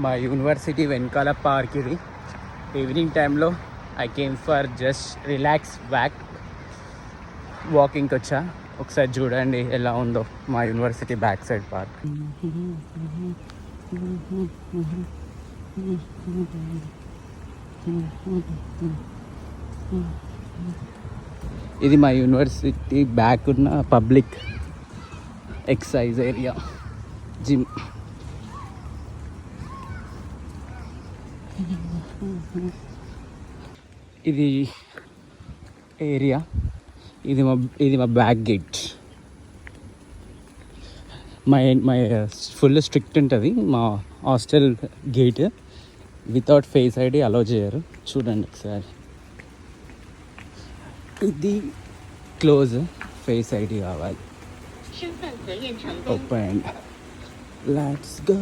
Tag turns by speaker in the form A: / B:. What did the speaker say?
A: మా యూనివర్సిటీ వెనకాల పార్క్ ఇది. ఈవినింగ్ టైంలో I came for just relax వాకింగ్కి వచ్చా. ఒకసారి చూడండి ఎలా ఉందో మా యూనివర్సిటీ బ్యాక్ సైడ్ పార్క్. ఇది మా యూనివర్సిటీ బ్యాక్ ఉన్న పబ్లిక్ ఎక్సర్సైజ్ ఏరియా, జిమ్. ఇది ఏరియా, ఇది మా back gate. My full strict ఉంటుంది మా hostel gate. Without face ID allow చేయరు. చూడండి ఒకసారి, ఇది క్లోజ్, ఫేస్ ఐడి కావాలి. Open, let's go.